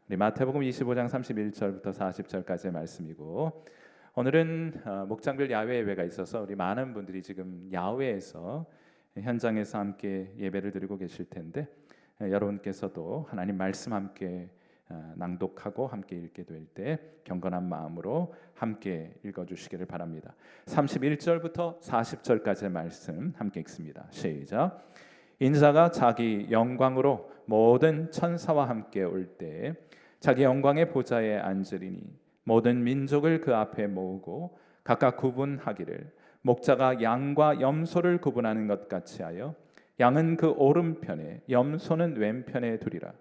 우리 마태복음 25장 31절부터 40절까지의 말씀이고, 오늘은 목장별 야외 예배가 있어서 우리 많은 분들이 지금 야외에서 현장에서 함께 예배를 드리고 계실 텐데, 여러분께서도 하나님 말씀 함께 낭독하고 함께 읽게 될 때 경건한 마음으로 함께 읽어주시기를 바랍니다. 31절부터 40절까지의 말씀 함께 읽습니다. 시작. 인자가 자기 영광으로 모든 천사와 함께 올 때 자기 영광의 보좌에 앉으리니 모든 민족을 그 앞에 모으고 각각 구분하기를 목자가 양과 염소를 구분하는 것 같이 하여 양은 그 오른편에 염소는 왼편에 두리라.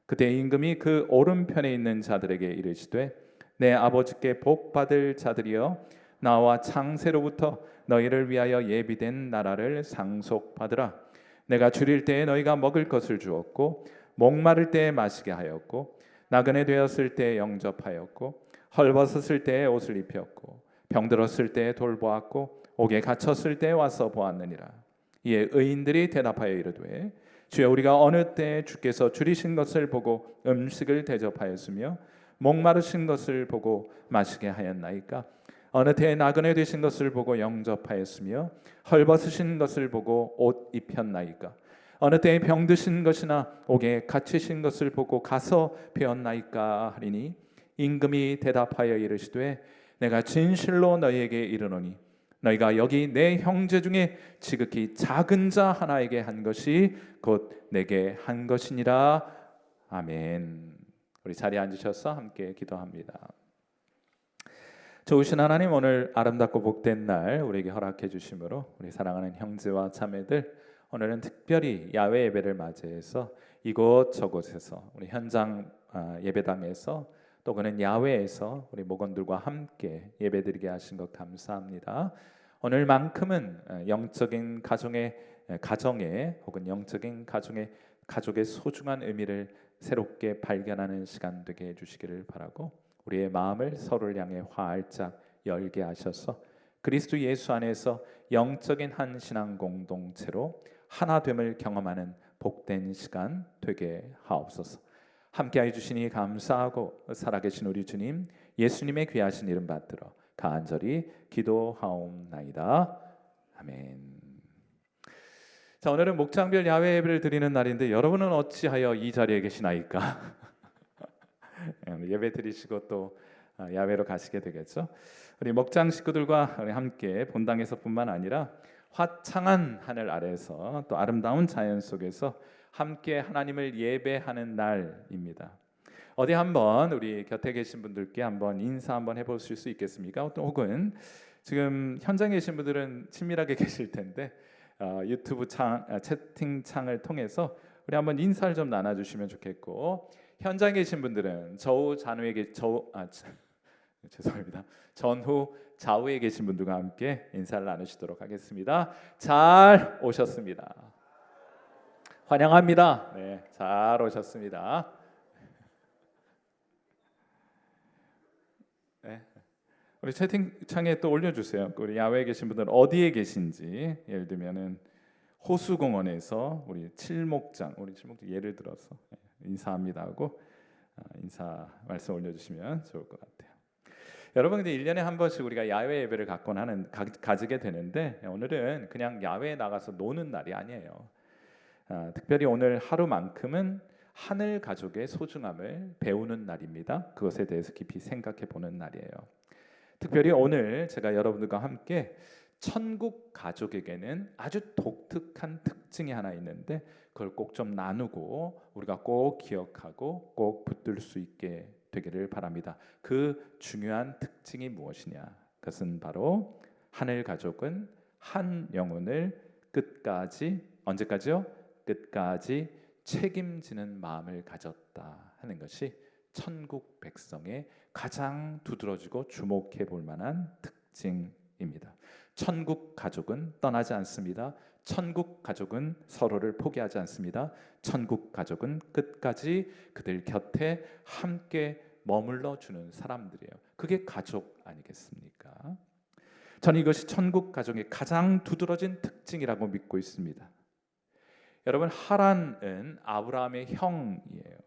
그때 임금이 그 오른편에 있는 자들에게 이르시되 내 아버지께 복 받을 자들이여 나와 창세로부터 너희를 위하여 예비된 나라를 상속받으라. 내가 줄일 때에 너희가 먹을 것을 주었고 목마를 때에 마시게 하였고 나그네 되었을 때에 영접하였고 헐벗었을 때에 옷을 입혔고 병들었을 때에 돌보았고 옥에 갇혔을 때에 와서 보았느니라. 이에 의인들이 대답하여 이르되 주여 우리가 어느 때에 주께서 줄이신 것을 보고 음식을 대접하였으며 목마르신 것을 보고 마시게 하였나이까? 어느 때에 나그네 되신 것을 보고 영접하였으며 헐벗으신 것을 보고 옷 입혔나이까? 어느 때에 병드신 것이나 옥에 갇히신 것을 보고 가서 배웠나이까 하리니 임금이 대답하여 이르시되 내가 진실로 너희에게 이르노니 너희가 여기 내 형제 중에 지극히 작은 자 하나에게 한 것이 곧 내게 한 것이니라. 아멘. 우리 자리에 앉으셔서 함께 기도합니다. 좋으신 하나님, 오늘 아름답고 복된 날 우리에게 허락해 주심으로 우리 사랑하는 형제와 자매들, 오늘은 특별히 야외 예배를 맞이해서 이곳저곳에서 우리 현장 예배당에서 또 그는 야외에서 우리 목원들과 함께 예배드리게 하신 것 감사합니다. 오늘만큼은 영적인 가정의 혹은 영적인 가족의 소중한 의미를 새롭게 발견하는 시간 되게 해주시기를 바라고, 우리의 마음을 서로를 향해 활짝 열게 하셔서 그리스도 예수 안에서 영적인 한 신앙 공동체로 하나됨을 경험하는 복된 시간 되게 하옵소서. 함께해 주시니 감사하고 살아계신 우리 주님 예수님의 귀하신 이름 받들어 간절히 기도하옵나이다. 아멘. 자, 오늘은 목장별 야외 예배를 드리는 날인데 여러분은 어찌하여 이 자리에 계시나이까? 예배 드리시고 또 야외로 가시게 되겠죠. 우리 목장 식구들과 우리 함께 본당에서뿐만 아니라 화창한 하늘 아래서 또 아름다운 자연 속에서 함께 하나님을 예배하는 날입니다. 어디 한번 우리 곁에 계신 분들께 한번 인사 한번 해보실 수 있겠습니까? 혹은 지금 현장에 계신 분들은 친밀하게 계실 텐데 유튜브 채팅창을 통해서 우리 한번 인사를 좀 나눠주시면 좋겠고, 현장에 계신 분들은 전후 좌우에 계신 분들과 함께 인사를 나누시도록 하겠습니다. 잘 오셨습니다. 환영합니다. 네, 잘 오셨습니다. 네. 우리 채팅창에 또 올려주세요. 우리 야외에 계신 분들은 어디에 계신지. 예를 들면은 호수공원에서 우리 칠목장 예를 들어서 인사합니다 하고 인사 말씀 올려주시면 좋을 것 같아요. 여러분, 근데 1년에 한 번씩 우리가 야외 예배를 가지게 되는데 오늘은 그냥 야외에 나가서 노는 날이 아니에요. 특별히 오늘 하루만큼은 하늘 가족의 소중함을 배우는 날입니다. 그것에 대해서 깊이 생각해 보는 날이에요. 특별히 오늘 제가 여러분들과 함께 천국 가족에게는 아주 독특한 특징이 하나 있는데 그걸 꼭 좀 나누고 우리가 꼭 기억하고 꼭 붙들 수 있게 되기를 바랍니다. 그 중요한 특징이 무엇이냐? 그것은 바로 하늘 가족은 한 영혼을 끝까지, 언제까지요? 끝까지 책임지는 마음을 가졌다 하는 것이 천국 백성의 가장 두드러지고 주목해 볼 만한 특징입니다. 천국 가족은 떠나지 않습니다. 천국 가족은 서로를 포기하지 않습니다. 천국 가족은 끝까지 그들 곁에 함께 머물러 주는 사람들이에요. 그게 가족 아니겠습니까? 저는 이것이 천국 가족의 가장 두드러진 특징이라고 믿고 있습니다. 여러분, 하란은 아브라함의 형이에요.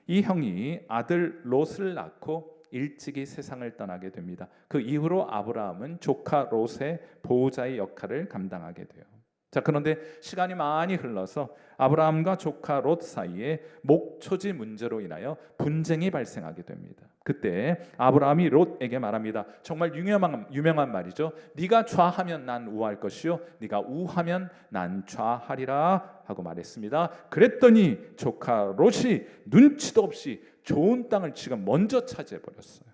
이 형이 아들 롯을 낳고 일찍이 세상을 떠나게 됩니다. 그 이후로 아브라함은 조카 롯의 보호자의 역할을 감당하게 돼요. 자, 그런데 시간이 많이 흘러서 아브라함과 조카 롯 사이에 목초지 문제로 인하여 분쟁이 발생하게 됩니다. 그때 아브라함이 롯에게 말합니다. 정말 유명한 말이죠. 네가 좌하면 난 우할 것이요 네가 우하면 난 좌하리라 하고 말했습니다. 그랬더니 조카 롯이 눈치도 없이 좋은 땅을 지금 먼저 차지해 버렸어요.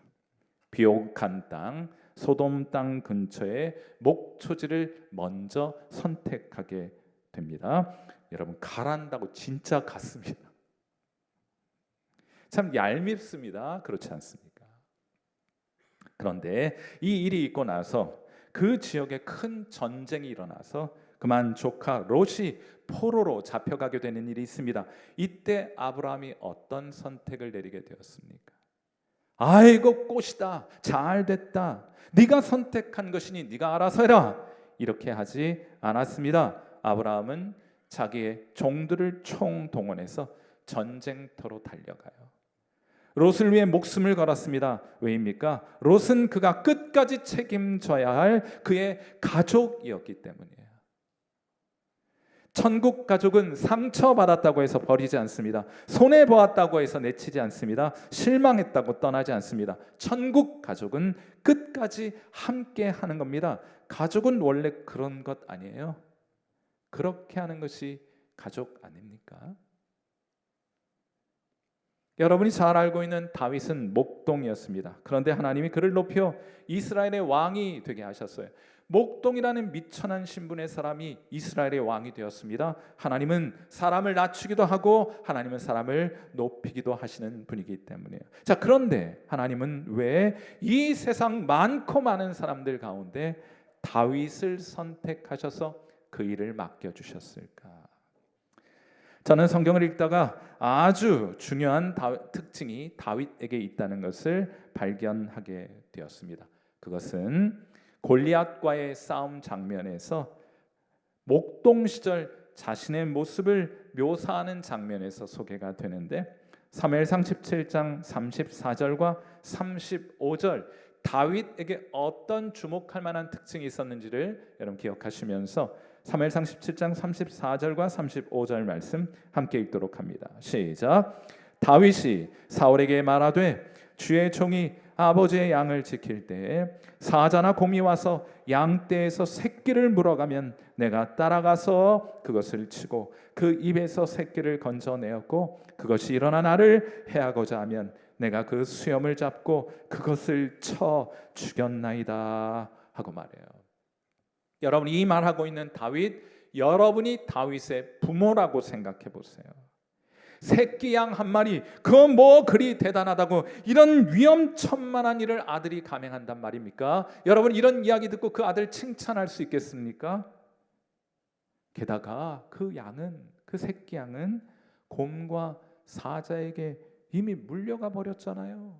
비옥한 땅, 소돔 땅 근처에 목초지를 먼저 선택하게 됩니다. 여러분, 가란다고 진짜 갔습니다. 참 얄밉습니다. 그렇지 않습니까? 그런데 이 일이 있고 나서 그 지역에 큰 전쟁이 일어나서 그만 조카 롯이 포로로 잡혀가게 되는 일이 있습니다. 이때 아브라함이 어떤 선택을 내리게 되었습니까? 아이고 꽃이다, 잘 됐다, 네가 선택한 것이니 네가 알아서 해라, 이렇게 하지 않았습니다. 아브라함은 자기의 종들을 총동원해서 전쟁터로 달려가요. 롯을 위해 목숨을 걸었습니다. 왜입니까? 롯은 그가 끝까지 책임져야 할 그의 가족이었기 때문이에요. 천국 가족은 상처받았다고 해서 버리지 않습니다. 손해보았다고 해서 내치지 않습니다. 실망했다고 떠나지 않습니다. 천국 가족은 끝까지 함께 하는 겁니다. 가족은 원래 그런 것 아니에요? 그렇게 하는 것이 가족 아닙니까? 여러분이 잘 알고 있는 다윗은 목동이었습니다. 그런데 하나님이 그를 높여 이스라엘의 왕이 되게 하셨어요. 목동이라는 미천한 신분의 사람이 이스라엘의 왕이 되었습니다. 하나님은 사람을 낮추기도 하고 하나님은 사람을 높이기도 하시는 분이기 때문이에요. 자, 그런데 하나님은 왜 이 세상 많고 많은 사람들 가운데 다윗을 선택하셔서 그 일을 맡겨주셨을까? 저는 성경을 읽다가 아주 중요한 특징이 다윗에게 있다는 것을 발견하게 되었습니다. 그것은 골리앗과의 싸움 장면에서 목동 시절 자신의 모습을 묘사하는 장면에서 소개가 되는데 사무엘상 17장 34절과 35절 다윗에게 어떤 주목할 만한 특징이 있었는지를 여러분 기억하시면서 사무엘상 17장 34절과 35절 말씀 함께 읽도록 합니다. 시작. 다윗이 사울에게 말하되 주의 종이 아버지의 양을 지킬 때에 사자나 곰이 와서 양떼에서 새끼를 물어가면 내가 따라가서 그것을 치고 그 입에서 새끼를 건져내었고 그것이 일어나 나를 해하고자 하면 내가 그 수염을 잡고 그것을 쳐 죽였나이다 하고 말해요. 여러분, 이 말하고 있는 다윗, 여러분이 다윗의 부모라고 생각해 보세요. 새끼 양 한 마리, 그건 뭐 그리 대단하다고 이런 위험천만한 일을 아들이 감행한단 말입니까? 여러분, 이런 이야기 듣고 그 아들 칭찬할 수 있겠습니까? 게다가 그 새끼 양은 곰과 사자에게 이미 물려가 버렸잖아요.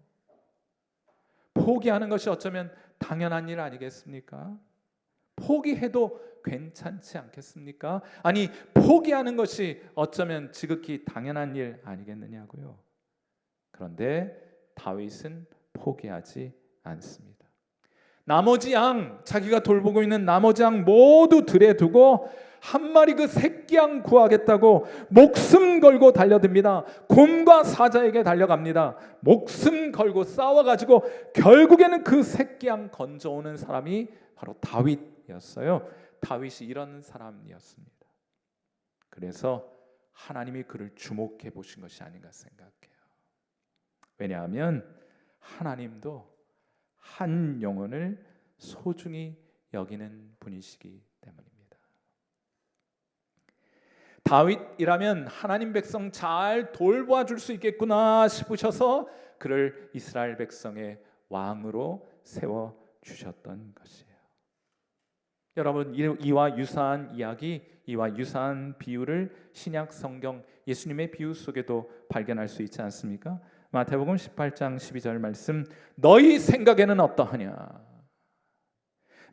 포기하는 것이 어쩌면 당연한 일 아니겠습니까? 포기해도 괜찮지 않겠습니까? 아니, 포기하는 것이 어쩌면 지극히 당연한 일 아니겠느냐고요. 그런데 다윗은 포기하지 않습니다. 나머지 양, 자기가 돌보고 있는 나머지 양 모두 들에 두고 한 마리 그 새끼 양 구하겠다고 목숨 걸고 달려듭니다. 곰과 사자에게 달려갑니다. 목숨 걸고 싸워가지고 결국에는 그 새끼 양 건져오는 사람이 바로 다윗이었어요. 다윗이 이런 사람이었습니다. 그래서 하나님이 그를 주목해 보신 것이 아닌가 생각해요. 왜냐하면 하나님도 한 영혼을 소중히 여기는 분이시기 때문입니다. 다윗이라면 하나님 백성 잘 돌보아 줄 수 있겠구나 싶으셔서 그를 이스라엘 백성의 왕으로 세워 주셨던 것이에요. 여러분, 이와 유사한 이야기, 이와 유사한 비유를 신약 성경 예수님의 비유 속에도 발견할 수 있지 않습니까? 마태복음 18장 12절 말씀, 너희 생각에는 어떠하냐?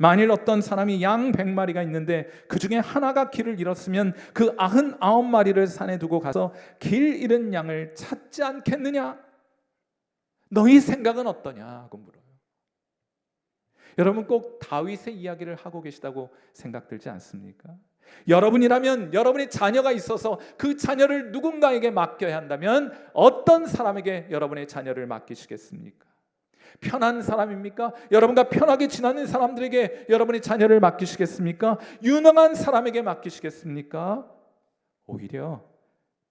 만일 어떤 사람이 양 100마리가 있는데 그 중에 하나가 길을 잃었으면 그 99마리를 산에 두고 가서 길 잃은 양을 찾지 않겠느냐? 너희 생각은 어떠냐? 하고 물어요. 여러분 꼭 다윗의 이야기를 하고 계시다고 생각 들지 않습니까? 여러분이라면 여러분의 자녀가 있어서 그 자녀를 누군가에게 맡겨야 한다면 어떤 사람에게 여러분의 자녀를 맡기시겠습니까? 편한 사람입니까? 여러분과 편하게 지내는 사람들에게 여러분의 자녀를 맡기시겠습니까? 유능한 사람에게 맡기시겠습니까? 오히려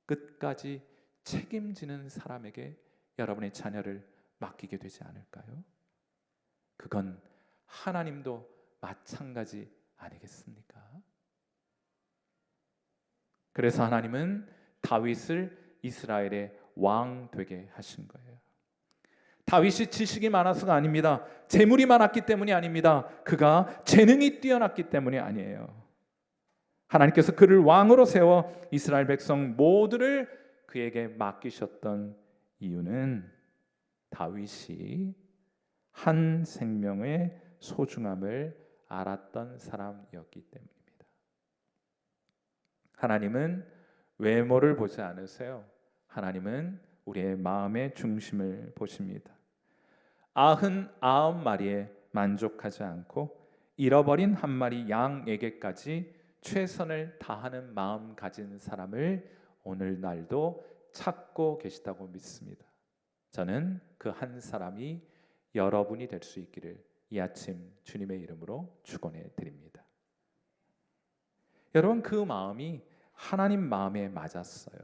끝까지 책임지는 사람에게 여러분의 자녀를 맡기게 되지 않을까요? 그건 하나님도 마찬가지 아니겠습니까? 그래서 하나님은 다윗을 이스라엘의 왕 되게 하신 거예요. 다윗이 지식이 많아서가 아닙니다. 재물이 많았기 때문이 아닙니다. 그가 재능이 뛰어났기 때문이 아니에요. 하나님께서 그를 왕으로 세워 이스라엘 백성 모두를 그에게 맡기셨던 이유는 다윗이 한 생명의 소중함을 알았던 사람이었기 때문입니다. 하나님은 외모를 보지 않으세요. 하나님은 우리의 마음의 중심을 보십니다. 99마리에 만족하지 않고 잃어버린 한 마리 양에게까지 최선을 다하는 마음 가진 사람을 오늘날도 찾고 계시다고 믿습니다. 저는 그 한 사람이 여러분이 될 수 있기를 이 아침 주님의 이름으로 축원해 드립니다. 여러분 그 마음이 하나님 마음에 맞았어요.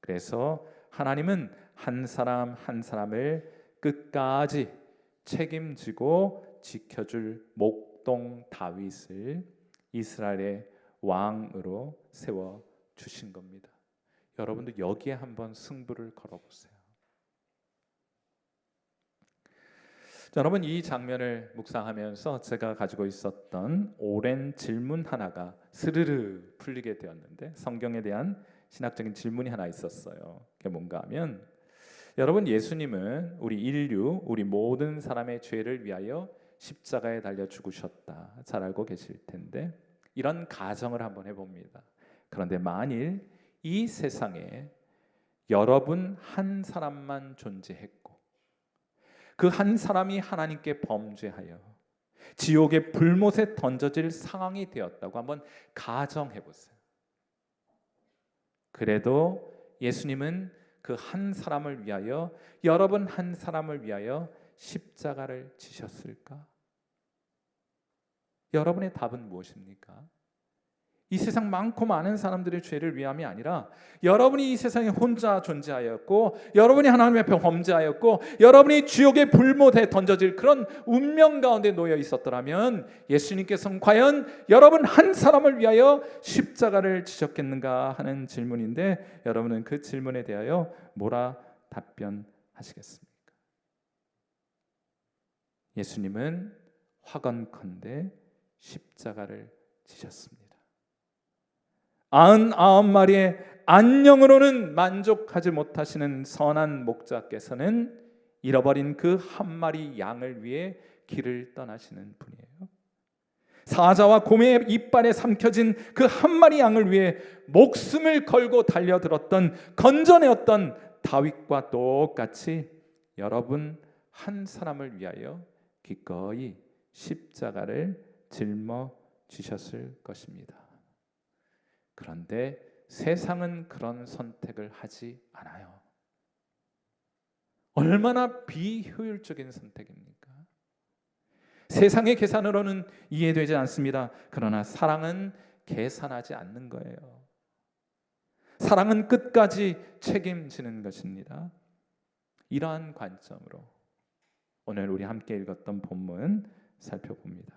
그래서 하나님은 한 사람 한 사람을 끝까지 책임지고 지켜줄 목동 다윗을 이스라엘의 왕으로 세워 주신 겁니다. 여러분도 여기에 한번 승부를 걸어보세요. 여러분 이 장면을 묵상하면서 제가 가지고 있었던 오랜 질문 하나가 스르르 풀리게 되었는데, 성경에 대한 신학적인 질문이 하나 있었어요. 그게 뭔가 하면, 여러분 예수님은 우리 인류, 우리 모든 사람의 죄를 위하여 십자가에 달려 죽으셨다. 잘 알고 계실 텐데 이런 가정을 한번 해봅니다. 그런데 만일 이 세상에 여러분 한 사람만 존재했고 그 한 사람이 하나님께 범죄하여 지옥의 불못에 던져질 상황이 되었다고 한번 가정해 보세요. 그래도 예수님은 그 한 사람을 위하여, 여러분 한 사람을 위하여 십자가를 지셨을까? 여러분의 답은 무엇입니까? 이 세상 많고 많은 사람들의 죄를 위함이 아니라 여러분이 이 세상에 혼자 존재하였고 여러분이 하나님 앞에 범죄하였고 여러분이 지옥의 불못에 던져질 그런 운명 가운데 놓여 있었더라면 예수님께서는 과연 여러분 한 사람을 위하여 십자가를 지셨겠는가 하는 질문인데, 여러분은 그 질문에 대하여 뭐라 답변하시겠습니까? 예수님은 화건컨대 십자가를 지셨습니다. 99마리의 안녕으로는 만족하지 못하시는 선한 목자께서는 잃어버린 그 한 마리 양을 위해 길을 떠나시는 분이에요. 사자와 곰의 이빨에 삼켜진 그 한 마리 양을 위해 목숨을 걸고 달려들었던, 건져내었던 다윗과 똑같이 여러분 한 사람을 위하여 기꺼이 십자가를 짊어지셨을 것입니다. 그런데 세상은 그런 선택을 하지 않아요. 얼마나 비효율적인 선택입니까? 세상의 계산으로는 이해되지 않습니다. 그러나 사랑은 계산하지 않는 거예요. 사랑은 끝까지 책임지는 것입니다. 이러한 관점으로 오늘 우리 함께 읽었던 본문 살펴봅니다.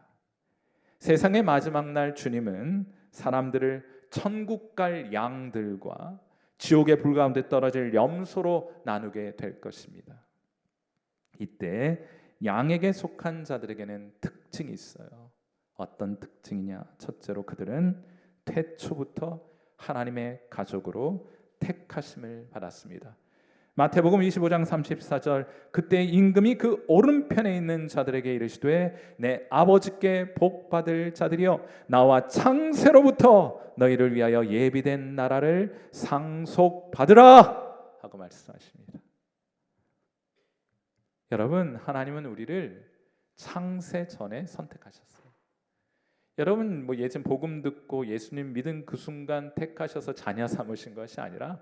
세상의 마지막 날 주님은 사람들을 천국 갈 양들과 지옥의 불 가운데 떨어질 염소로 나누게 될 것입니다. 이때 양에게 속한 자들에게는 특징이 있어요. 어떤 특징이냐? 첫째로 그들은 태초부터 하나님의 가족으로 택하심을 받았습니다. 마태복음 25장 34절 그때 임금이 그 오른편에 있는 자들에게 이르시되 내 아버지께 복받을 자들이여 나와 창세로부터 너희를 위하여 예비된 나라를 상속받으라 하고 말씀하십니다. 여러분, 하나님은 우리를 창세 전에 선택하셨어요. 여러분, 예전 복음 듣고 예수님 믿은 그 순간 택하셔서 자녀 삼으신 것이 아니라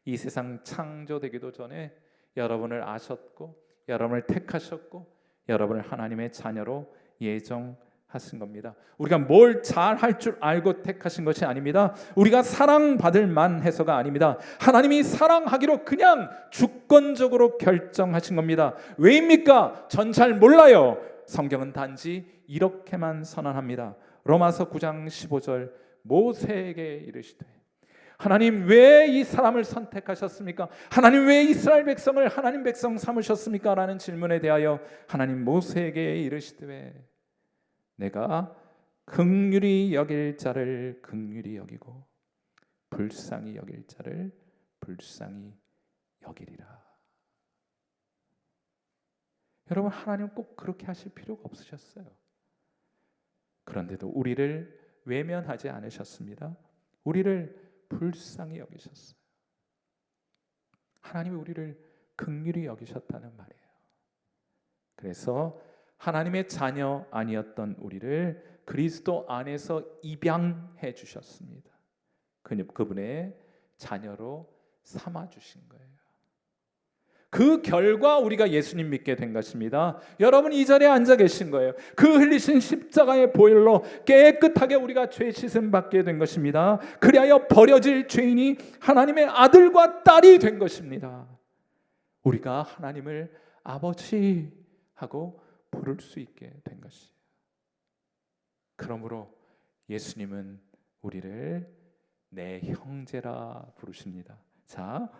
이 세상 창조되기도 전에 여러분을 아셨고 여러분을 택하셨고 여러분을 하나님의 자녀로 예정하신 겁니다. 우리가 뭘 잘할 줄 알고 택하신 것이 아닙니다. 우리가 사랑받을 만해서가 아닙니다. 하나님이 사랑하기로 그냥 주권적으로 결정하신 겁니다. 왜입니까? 전 잘 몰라요. 성경은 단지 이렇게만 선언합니다. 로마서 9장 15절 모세에게 이르시되 하나님 왜 이 사람을 선택하셨습니까? 하나님 왜 이스라엘 백성을 하나님 백성 삼으셨습니까? 라는 질문에 대하여 하나님 모세에게 이르시되 내가 긍휼히 여길 자를 긍휼히 여기고 불쌍히 여길 자를 불쌍히 여기리라. 여러분, 하나님 꼭 그렇게 하실 필요가 없으셨어요. 그런데도 우리를 외면하지 않으셨습니다. 우리를 불쌍히 여기셨어요. 하나님이 우리를 긍휼히 여기셨다는 말이에요. 그래서 하나님의 자녀 아니었던 우리를 그리스도 안에서 입양해 주셨습니다. 그분의 자녀로 삼아 주신 거예요. 그 결과 우리가 예수님 믿게 된 것입니다. 여러분, 이 자리에 앉아 계신 거예요. 그 흘리신 십자가의 보혈로 깨끗하게 우리가 죄 씻음 받게 된 것입니다. 그리하여 버려질 죄인이 하나님의 아들과 딸이 된 것입니다. 우리가 하나님을 아버지 하고 부를 수 있게 된 것이에요. 그러므로 예수님은 우리를 내 형제라 부르십니다. 자,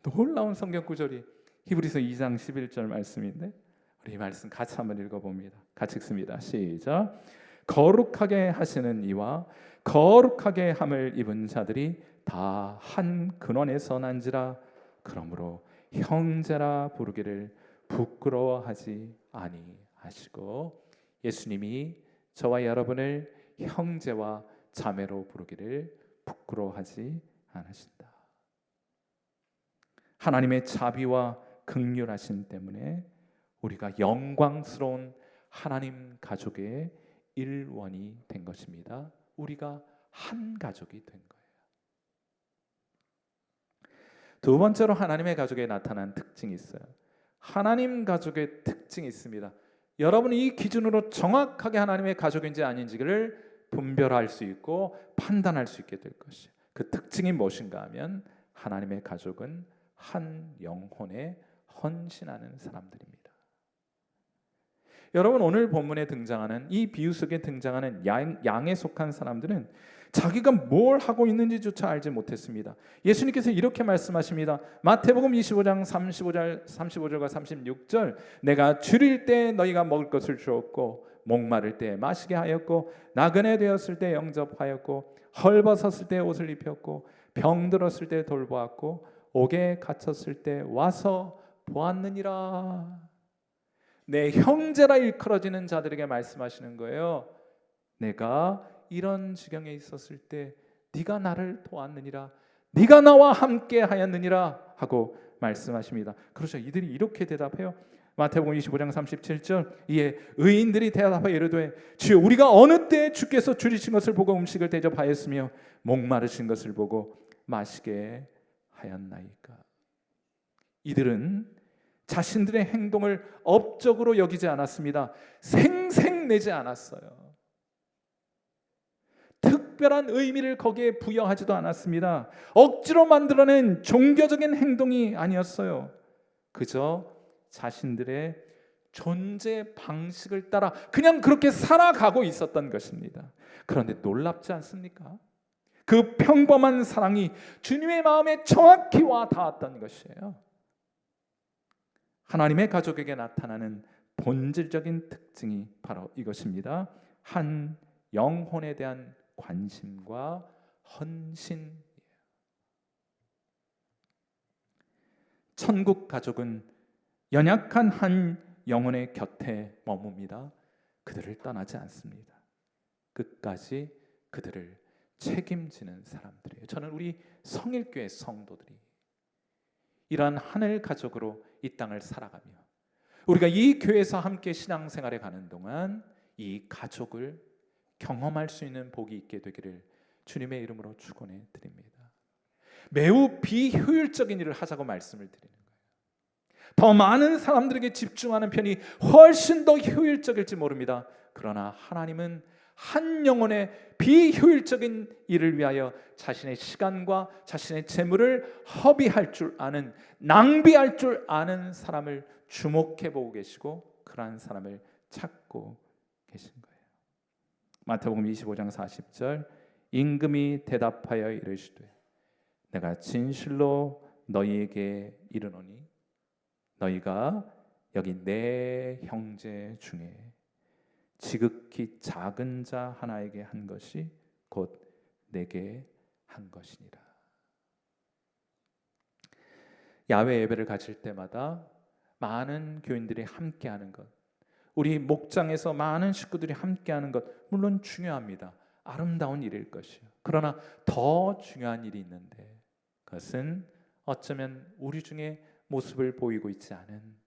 놀라운 성경 구절이 히브리서 2장 11절 말씀인데 우리 이 말씀 같이 한번 읽어봅니다. 같이 읽습니다. 시작. 거룩하게 하시는 이와 거룩하게 함을 입은 자들이 다 한 근원에서 난지라. 그러므로 형제라 부르기를 부끄러워하지 아니하시고 예수님이 저와 여러분을 형제와 자매로 부르기를 부끄러워하지 않으신다. 하나님의 자비와 긍휼하심 때문에 우리가 영광스러운 하나님 가족의 일원이 된 것입니다. 우리가 한 가족이 된 거예요. 두 번째로 하나님의 가족에 나타난 특징이 있어요. 하나님 가족의 특징이 있습니다. 여러분이 이 기준으로 정확하게 하나님의 가족인지 아닌지를 분별할 수 있고 판단할 수 있게 될 것이에요. 그 특징이 무엇인가 하면 하나님의 가족은 한 영혼에 헌신하는 사람들입니다. 여러분, 오늘 본문에 등장하는 이 비유 속에 등장하는 양에 속한 사람들은 자기가 뭘 하고 있는지조차 알지 못했습니다. 예수님께서 이렇게 말씀하십니다. 마태복음 25장 35절과 36절 내가 줄일 때 너희가 먹을 것을 주었고 목마를 때 마시게 하였고 나그네 되었을 때 영접하였고 헐벗었을 때 옷을 입혔고 병들었을 때 돌보았고 옥에 갇혔을 때 와서 보았느니라. 내 형제라 일컬어지는 자들에게 말씀하시는 거예요. 내가 이런 지경에 있었을 때 네가 나를 도왔느니라. 네가 나와 함께 하였느니라 하고 말씀하십니다. 그렇죠. 이들이 이렇게 대답해요. 마태복음 25장 37절 이에 의인들이 대답하여 이르되 주여 우리가 어느 때 주께서 줄이신 것을 보고 음식을 대접하였으며 목마르신 것을 보고 마시게 하였나이까. 이들은 자신들의 행동을 업적으로 여기지 않았습니다. 생색내지 않았어요. 특별한 의미를 거기에 부여하지도 않았습니다. 억지로 만들어낸 종교적인 행동이 아니었어요. 그저 자신들의 존재 방식을 따라 그냥 그렇게 살아가고 있었던 것입니다. 그런데 놀랍지 않습니까? 그 평범한 사랑이 주님의 마음에 정확히 와 닿았던 것이에요. 하나님의 가족에게 나타나는 본질적인 특징이 바로 이것입니다. 한 영혼에 대한 관심과 헌신이에요. 천국 가족은 연약한 한 영혼의 곁에 머뭅니다. 그들을 떠나지 않습니다. 끝까지 그들을 책임지는 사람들이에요. 저는 우리 성일교회 성도들이 이러한 하늘 가족으로 이 땅을 살아가며 우리가 이 교회에서 함께 신앙생활에 가는 동안 이 가족을 경험할 수 있는 복이 있게 되기를 주님의 이름으로 축원해 드립니다. 매우 비효율적인 일을 하자고 말씀을 드리는 거예요. 더 많은 사람들에게 집중하는 편이 훨씬 더 효율적일지 모릅니다. 그러나 하나님은 한 영혼의 비효율적인 일을 위하여 자신의 시간과 자신의 재물을 허비할 줄 아는, 낭비할 줄 아는 사람을 주목해 보고 계시고 그러한 사람을 찾고 계신 거예요. 마태복음 25장 40절, 임금이 대답하여 이르시되 내가 진실로 너희에게 이르노니 너희가 여기 내 형제 중에 지극히 작은 자 하나에게 한 것이 곧 내게 한 것이니라. 야외 예배를 가질 때마다 많은 교인들이 함께하는 것, 우리 목장에서 많은 식구들이 함께하는 것 물론 중요합니다. 아름다운 일일 것이요. 그러나 더 중요한 일이 있는데 그것은 어쩌면 우리 중에 모습을 보이고 있지 않은,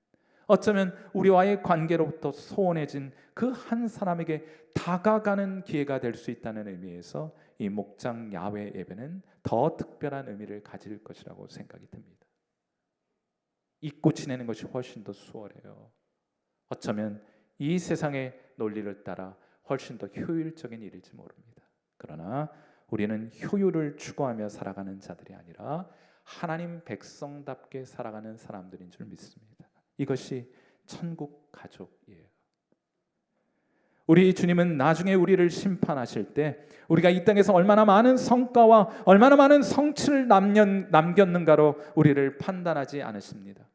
어쩌면 우리와의 관계로부터 소원해진 그 한 사람에게 다가가는 기회가 될 수 있다는 의미에서 이 목장 야외 예배는 더 특별한 의미를 가질 것이라고 생각이 듭니다. 잊고 지내는 것이 훨씬 더 수월해요. 어쩌면 이 세상의 논리를 따라 훨씬 더 효율적인 일일지 모릅니다. 그러나 우리는 효율을 추구하며 살아가는 자들이 아니라 하나님 백성답게 살아가는 사람들인 줄 믿습니다. 이것이 천국 가족이에요. 우리 주님은 나중에 우리를 심판하실 때 우리가 이 땅에서 얼마나 많은 성과와 얼마나 많은 성취를 남겼는가로 우리를 판단하지 않으십니다.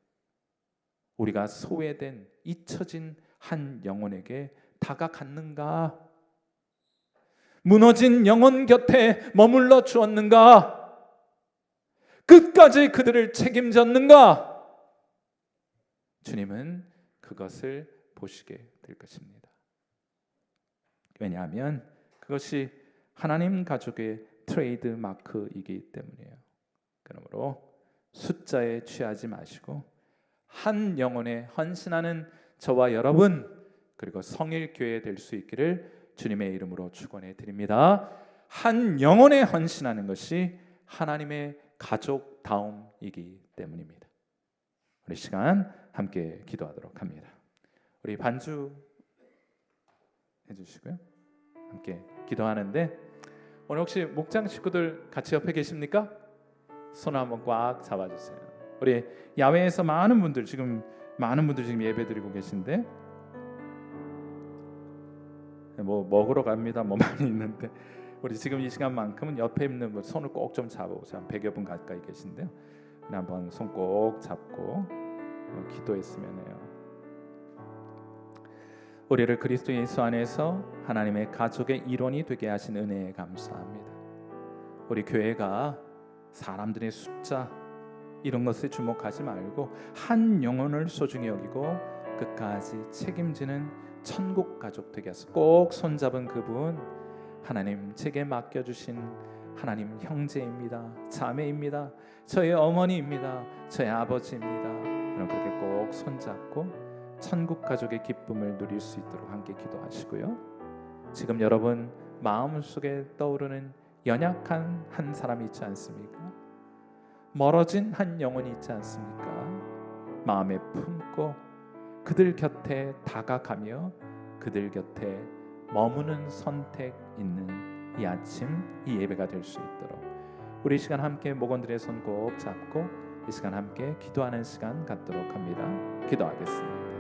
우리가 소외된 잊혀진 한 영혼에게 다가갔는가? 무너진 영혼 곁에 머물러 주었는가? 끝까지 그들을 책임졌는가? 주님은 그것을 보시게 될 것입니다. 왜냐하면 그것이 하나님 가족의 트레이드 마크이기 때문이에요. 그러므로 숫자에 취하지 마시고 한 영혼에 헌신하는 저와 여러분 그리고 성일교회 될 수 있기를 주님의 이름으로 축원해 드립니다. 한 영혼에 헌신하는 것이 하나님의 가족다움이기 때문입니다. 우리 시간 함께 기도하도록 합니다. 우리 반주 해주시고요. 함께 기도하는데 오늘 혹시 목장 식구들 같이 옆에 계십니까? 손 한번 꽉 잡아주세요. 우리 야외에서 많은 분들 지금 예배드리고 계신데 뭐 먹으러 갑니다. 뭐 많이 있는데 우리 지금 이 시간만큼은 옆에 있는 분 손을 꼭 좀 잡아보세요. 한 100여 분 가까이 계신데요. 한번 손 꼭 잡고 기도했으면 해요. 우리를 그리스도 예수 안에서 하나님의 가족의 일원이 되게 하신 은혜에 감사합니다. 우리 교회가 사람들의 숫자 이런 것에 주목하지 말고 한 영혼을 소중히 여기고 끝까지 책임지는 천국 가족 되게 하소서. 꼭 손잡은 그분 하나님 제게 맡겨주신 하나님 형제입니다. 자매입니다. 저의 어머니입니다. 저의 아버지입니다. 여러분 그렇게 꼭 손잡고 천국 가족의 기쁨을 누릴 수 있도록 함께 기도하시고요. 지금 여러분 마음속에 떠오르는 연약한 한 사람이 있지 않습니까? 멀어진 한 영혼이 있지 않습니까? 마음에 품고 그들 곁에 다가가며 그들 곁에 머무는 선택 있는 이 아침 이 예배가 될 수 있도록 우리 시간 함께 목원들의 손 꼭 잡고 이 시간 함께 기도하는 시간 갖도록 합니다. 기도하겠습니다.